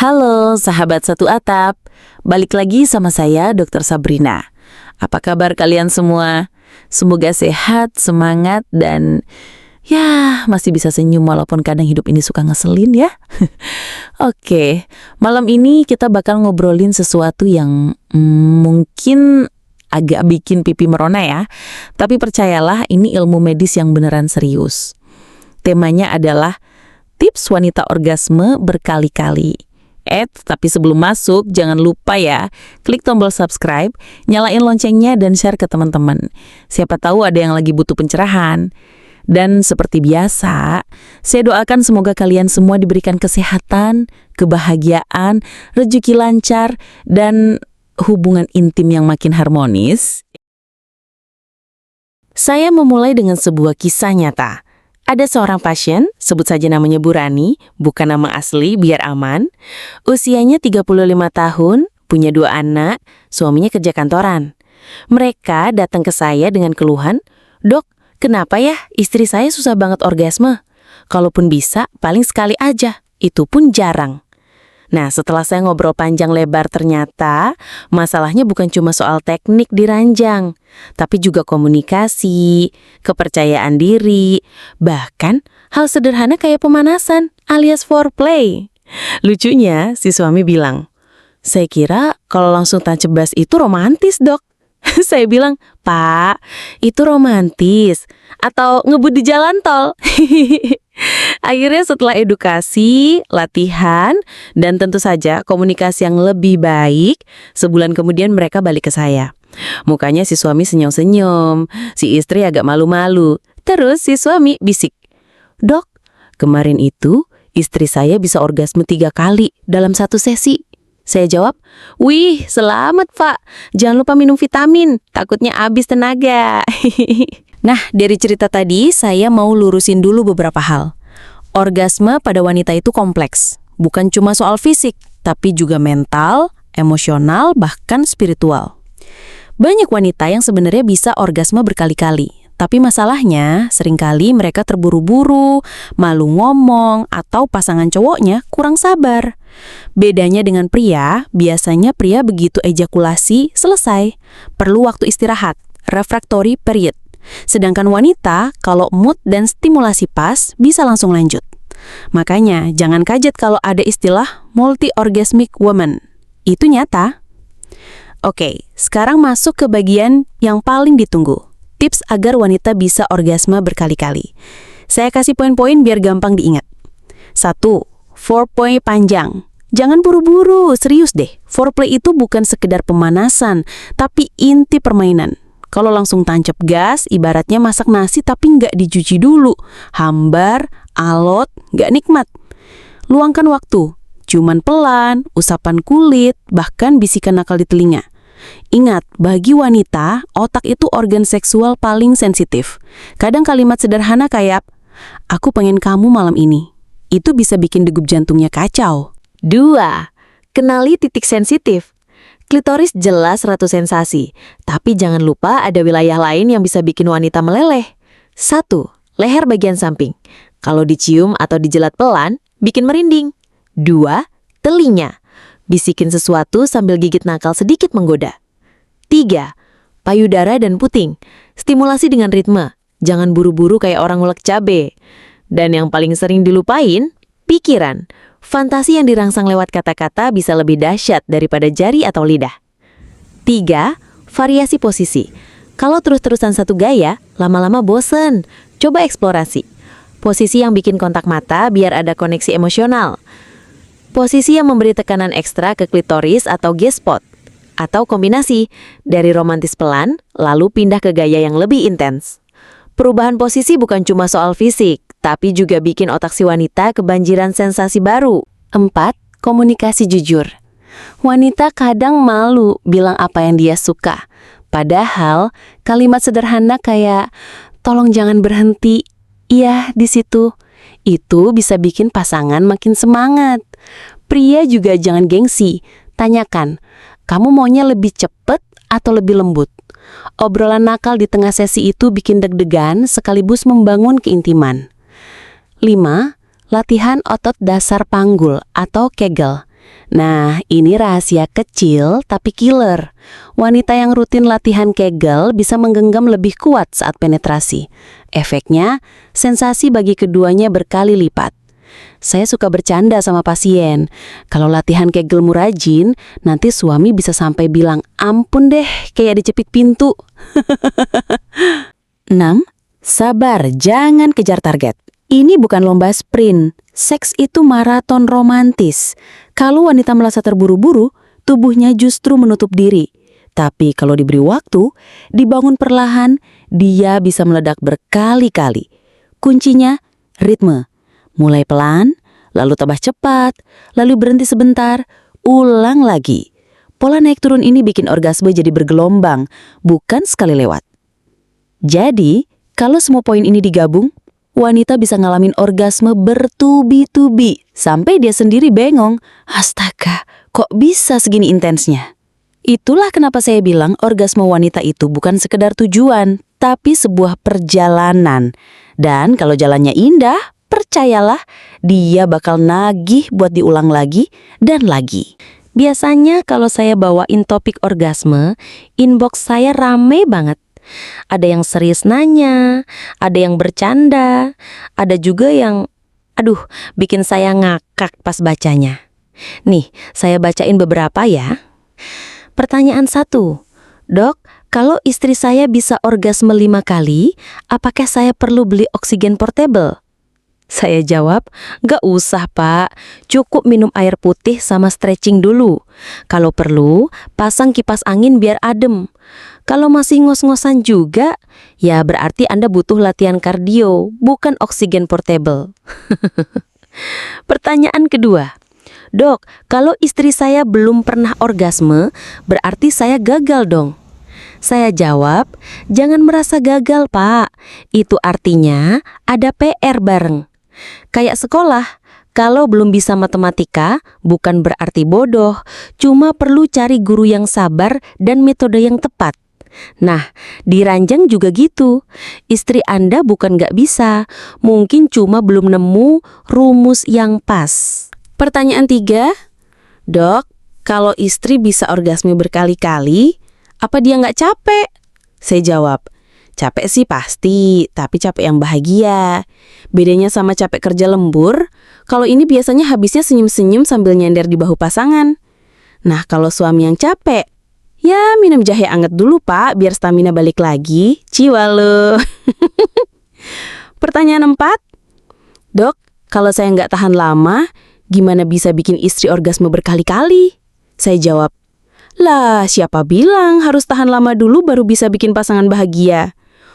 Halo sahabat satu atap, balik lagi sama saya Dr. Sabrina. Apa kabar kalian semua? Semoga sehat, semangat, dan ya masih bisa senyum walaupun kadang hidup ini suka ngeselin ya. Oke, malam ini kita bakal ngobrolin sesuatu yang mungkin agak bikin pipi merona ya. Tapi percayalah ini ilmu medis yang beneran serius. Temanya adalah tips wanita orgasme berkali-kali. Tapi sebelum masuk, jangan lupa ya, klik tombol subscribe, nyalain loncengnya, dan share ke teman-teman. Siapa tahu ada yang lagi butuh pencerahan. Dan seperti biasa, saya doakan semoga kalian semua diberikan kesehatan, kebahagiaan, rezeki lancar, dan hubungan intim yang makin harmonis. Saya memulai dengan sebuah kisah nyata. Ada seorang pasien, sebut saja namanya Bu Rani, bukan nama asli biar aman. Usianya 35 tahun, punya 2 anak, suaminya kerja kantoran. Mereka datang ke saya dengan keluhan, "Dok, kenapa ya istri saya susah banget orgasme? Kalaupun bisa, paling sekali aja, itu pun jarang." Nah, setelah saya ngobrol panjang lebar ternyata masalahnya bukan cuma soal teknik di ranjang, tapi juga komunikasi, kepercayaan diri, bahkan hal sederhana kayak pemanasan alias foreplay. Lucunya, si suami bilang, "Saya kira kalau langsung tancap gas itu romantis, Dok." Saya bilang, "Pak, itu romantis atau ngebut di jalan tol?" Akhirnya setelah edukasi, latihan, dan tentu saja komunikasi yang lebih baik, sebulan kemudian mereka balik ke saya. Mukanya si suami senyum-senyum, si istri agak malu-malu. Terus si suami bisik, "Dok, kemarin itu istri saya bisa orgasme 3 kali dalam satu sesi." Saya jawab, "Wih, selamat Pak. Jangan lupa minum vitamin, takutnya habis tenaga." Nah, dari cerita tadi saya mau lurusin dulu beberapa hal. Orgasme pada wanita itu kompleks, bukan cuma soal fisik, tapi juga mental, emosional, bahkan spiritual. Banyak wanita yang sebenarnya bisa orgasme berkali-kali, tapi masalahnya seringkali mereka terburu-buru, malu ngomong, atau pasangan cowoknya kurang sabar. Bedanya dengan pria, biasanya pria begitu ejakulasi selesai, perlu waktu istirahat, refractory period. Sedangkan wanita, kalau mood dan stimulasi pas, bisa langsung lanjut. Makanya, jangan kaget kalau ada istilah multi-orgasmic woman. Itu nyata. Oke, sekarang masuk ke bagian yang paling ditunggu. Tips agar wanita bisa orgasme berkali-kali. Saya kasih poin-poin biar gampang diingat. 1. Foreplay panjang. Jangan buru-buru, serius deh. Foreplay itu bukan sekedar pemanasan, tapi inti permainan. Kalau langsung tancap gas, ibaratnya masak nasi tapi nggak dicuci dulu. Hambar, alot, nggak nikmat. Luangkan waktu. Cuman pelan, usapan kulit, bahkan bisikan nakal di telinga. Ingat, bagi wanita, otak itu organ seksual paling sensitif. Kadang kalimat sederhana kayak, "Aku pengen kamu malam ini." Itu bisa bikin degup jantungnya kacau. 2. Kenali titik sensitif. Klitoris jelas ratu sensasi, tapi jangan lupa ada wilayah lain yang bisa bikin wanita meleleh. 1. Leher bagian samping. Kalau dicium atau dijelat pelan, bikin merinding. 2. Telinga. Bisikin sesuatu sambil gigit nakal sedikit menggoda. 3. Payudara dan puting. Stimulasi dengan ritme. Jangan buru-buru kayak orang ngulek cabe. Dan yang paling sering dilupain, pikiran. Fantasi yang dirangsang lewat kata-kata bisa lebih dahsyat daripada jari atau lidah. 3. Variasi posisi. Kalau terus-terusan satu gaya, lama-lama bosen. Coba eksplorasi. Posisi yang bikin kontak mata biar ada koneksi emosional. Posisi yang memberi tekanan ekstra ke klitoris atau G-spot. Atau kombinasi, dari romantis pelan, lalu pindah ke gaya yang lebih intens. Perubahan posisi bukan cuma soal fisik, tapi juga bikin otak si wanita kebanjiran sensasi baru. 4. Komunikasi jujur. Wanita kadang malu bilang apa yang dia suka. Padahal, kalimat sederhana kayak, "Tolong jangan berhenti, iya di situ." Itu bisa bikin pasangan makin semangat. Pria juga jangan gengsi. Tanyakan, "Kamu maunya lebih cepat atau lebih lembut?" Obrolan nakal di tengah sesi itu bikin deg-degan sekaligus membangun keintiman. 5. Latihan otot dasar panggul atau Kegel. Nah, ini rahasia kecil tapi killer. Wanita yang rutin latihan Kegel bisa menggenggam lebih kuat saat penetrasi. Efeknya, sensasi bagi keduanya berkali lipat. Saya suka bercanda sama pasien. Kalau latihan Kegelmu rajin, nanti suami bisa sampai bilang, "Ampun deh, kayak dicepit pintu." 6. Sabar, jangan kejar target. Ini bukan lomba sprint. Seks itu maraton romantis. Kalau wanita merasa terburu-buru, tubuhnya justru menutup diri. Tapi kalau diberi waktu, dibangun perlahan, dia bisa meledak berkali-kali. Kuncinya, ritme. Mulai pelan, lalu tambah cepat, lalu berhenti sebentar, ulang lagi. Pola naik turun ini bikin orgasme jadi bergelombang, bukan sekali lewat. Jadi, kalau semua poin ini digabung, wanita bisa ngalamin orgasme bertubi-tubi, sampai dia sendiri bengong. Astaga, kok bisa segini intensnya? Itulah kenapa saya bilang orgasme wanita itu bukan sekedar tujuan, tapi sebuah perjalanan. Dan kalau jalannya indah, percayalah, dia bakal nagih buat diulang lagi dan lagi. Biasanya kalau saya bawain topik orgasme, inbox saya rame banget. Ada yang serius nanya, ada yang bercanda, ada juga yang, bikin saya ngakak pas bacanya. Nih, saya bacain beberapa ya. Pertanyaan 1. Dok, kalau istri saya bisa orgasme 5 kali, apakah saya perlu beli oksigen portable? Saya jawab, gak usah pak, cukup minum air putih sama stretching dulu. Kalau perlu, pasang kipas angin biar adem. Kalau masih ngos-ngosan juga, ya berarti Anda butuh latihan kardio, bukan oksigen portable. Pertanyaan kedua. Dok, kalau istri saya belum pernah orgasme, berarti saya gagal dong. Saya jawab, jangan merasa gagal pak. Itu artinya ada PR bareng. Kayak sekolah, kalau belum bisa matematika, bukan berarti bodoh, cuma perlu cari guru yang sabar dan metode yang tepat. Nah, di ranjang juga gitu. Istri Anda bukan gak bisa, mungkin cuma belum nemu rumus yang pas. Pertanyaan 3, Dok, kalau istri bisa orgasme berkali-kali, apa dia gak capek? Saya jawab, capek sih pasti, tapi capek yang bahagia. Bedanya sama capek kerja lembur, kalau ini biasanya habisnya senyum-senyum sambil nyender di bahu pasangan. Nah, kalau suami yang capek, ya minum jahe anget dulu pak, biar stamina balik lagi. Ciwalo. Pertanyaan 4, Dok, kalau saya nggak tahan lama, gimana bisa bikin istri orgasme berkali-kali? Saya jawab, lah siapa bilang harus tahan lama dulu baru bisa bikin pasangan bahagia?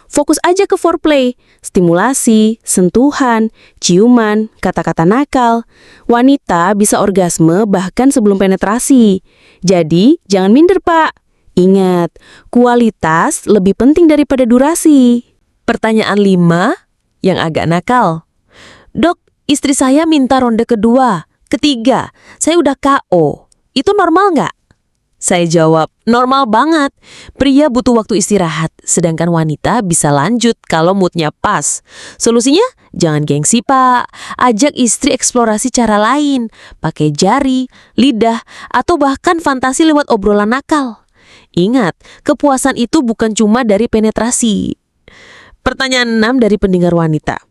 Fokus aja ke foreplay, stimulasi, sentuhan, ciuman, kata-kata nakal. Wanita bisa orgasme bahkan sebelum penetrasi. Jadi, jangan minder, Pak. Ingat, kualitas lebih penting daripada durasi. Pertanyaan 5 yang agak nakal. Dok, istri saya minta ronde kedua, ketiga, saya udah KO. Itu normal nggak? Saya jawab, normal banget. Pria butuh waktu istirahat, sedangkan wanita bisa lanjut kalau moodnya pas. Solusinya, jangan gengsi pak. Ajak istri eksplorasi cara lain, pakai jari, lidah, atau bahkan fantasi lewat obrolan nakal. Ingat, kepuasan itu bukan cuma dari penetrasi. Pertanyaan 6 dari pendengar wanita.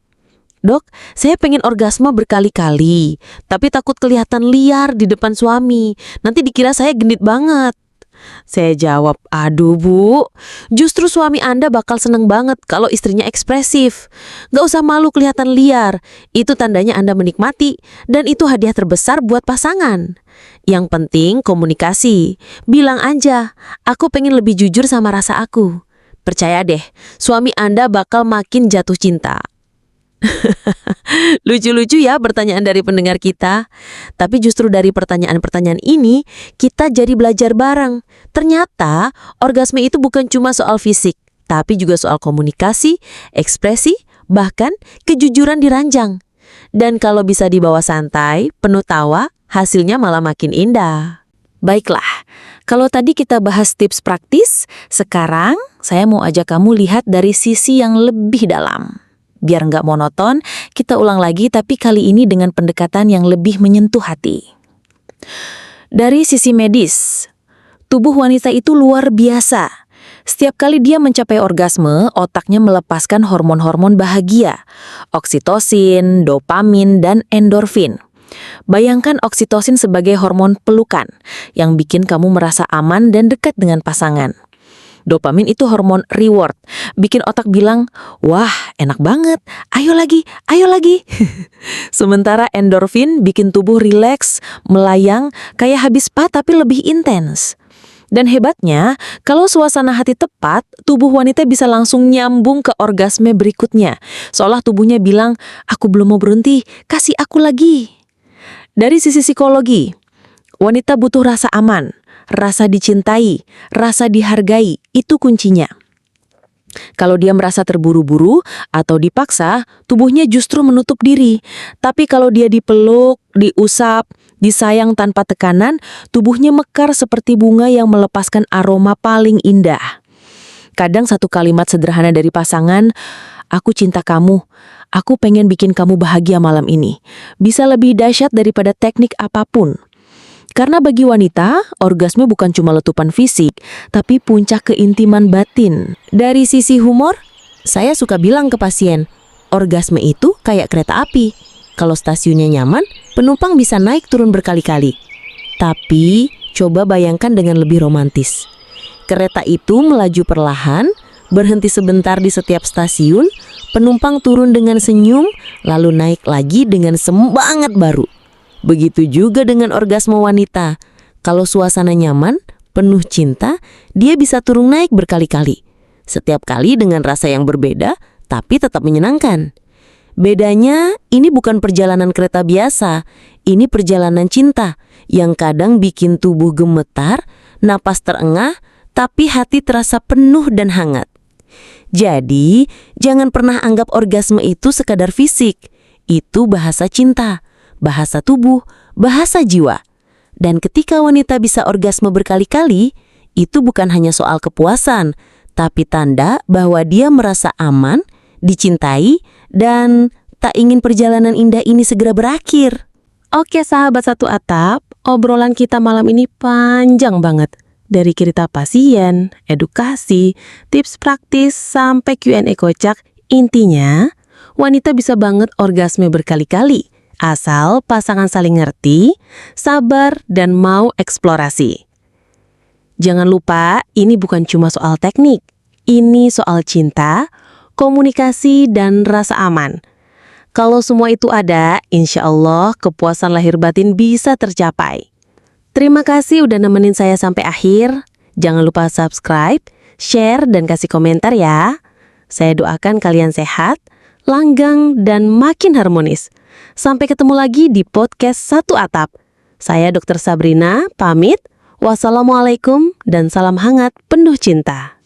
Dok, saya pengen orgasme berkali-kali, tapi takut kelihatan liar di depan suami. Nanti dikira saya genit banget. Saya jawab, aduh bu, justru suami Anda bakal seneng banget kalau istrinya ekspresif. Gak usah malu kelihatan liar, itu tandanya Anda menikmati, dan itu hadiah terbesar buat pasangan. Yang penting komunikasi. Bilang aja, aku pengen lebih jujur sama rasa aku. Percaya deh, suami Anda bakal makin jatuh cinta. Lucu-lucu ya pertanyaan dari pendengar kita. Tapi justru dari pertanyaan-pertanyaan ini, kita jadi belajar bareng. Ternyata, orgasme itu bukan cuma soal fisik, tapi juga soal komunikasi, ekspresi, bahkan kejujuran di ranjang. Dan kalau bisa dibawa santai, penuh tawa, hasilnya malah makin indah. Baiklah, kalau tadi kita bahas tips praktis, sekarang saya mau ajak kamu lihat dari sisi yang lebih dalam. Biar nggak monoton, kita ulang lagi tapi kali ini dengan pendekatan yang lebih menyentuh hati. Dari sisi medis, tubuh wanita itu luar biasa. Setiap kali dia mencapai orgasme, otaknya melepaskan hormon-hormon bahagia, oksitosin, dopamin, dan endorfin. Bayangkan oksitosin sebagai hormon pelukan yang bikin kamu merasa aman dan dekat dengan pasangan. Dopamin itu hormon reward, bikin otak bilang, wah enak banget, ayo lagi, ayo lagi. Sementara endorfin bikin tubuh rileks, melayang, kayak habis spa tapi lebih intens. Dan hebatnya, kalau suasana hati tepat, tubuh wanita bisa langsung nyambung ke orgasme berikutnya. Seolah tubuhnya bilang, aku belum mau berhenti, kasih aku lagi. Dari sisi psikologi, wanita butuh rasa aman, rasa dicintai, rasa dihargai, itu kuncinya. Kalau dia merasa terburu-buru atau dipaksa, tubuhnya justru menutup diri. Tapi kalau dia dipeluk, diusap, disayang tanpa tekanan, tubuhnya mekar seperti bunga yang melepaskan aroma paling indah. Kadang satu kalimat sederhana dari pasangan, aku cinta kamu, aku pengen bikin kamu bahagia malam ini, bisa lebih dahsyat daripada teknik apapun. Karena bagi wanita, orgasme bukan cuma letupan fisik, tapi puncak keintiman batin. Dari sisi humor, saya suka bilang ke pasien, orgasme itu kayak kereta api. Kalau stasiunnya nyaman, penumpang bisa naik turun berkali-kali. Tapi, coba bayangkan dengan lebih romantis. Kereta itu melaju perlahan, berhenti sebentar di setiap stasiun, penumpang turun dengan senyum, lalu naik lagi dengan semangat baru. Begitu juga dengan orgasme wanita. Kalau suasana nyaman, penuh cinta, dia bisa turun naik berkali-kali. Setiap kali dengan rasa yang berbeda, tapi tetap menyenangkan. Bedanya, ini bukan perjalanan kereta biasa. Ini perjalanan cinta, yang kadang bikin tubuh gemetar, napas terengah, tapi hati terasa penuh dan hangat. Jadi, jangan pernah anggap orgasme itu sekadar fisik. Itu bahasa cinta, bahasa tubuh, bahasa jiwa. Dan ketika wanita bisa orgasme berkali-kali, itu bukan hanya soal kepuasan, tapi tanda bahwa dia merasa aman, dicintai, dan tak ingin perjalanan indah ini segera berakhir. Oke sahabat satu atap, obrolan kita malam ini panjang banget. Dari cerita pasien, edukasi, tips praktis, sampai Q&A kocak, intinya wanita bisa banget orgasme berkali-kali. Asal pasangan saling ngerti, sabar, dan mau eksplorasi. Jangan lupa, ini bukan cuma soal teknik. Ini soal cinta, komunikasi, dan rasa aman. Kalau semua itu ada, insya Allah kepuasan lahir batin bisa tercapai. Terima kasih udah nemenin saya sampai akhir. Jangan lupa subscribe, share, dan kasih komentar ya. Saya doakan kalian sehat, langgang, dan makin harmonis. Sampai ketemu lagi di podcast Satu Atap. Saya Dr. Sabrina, pamit. Wassalamualaikum dan salam hangat penuh cinta.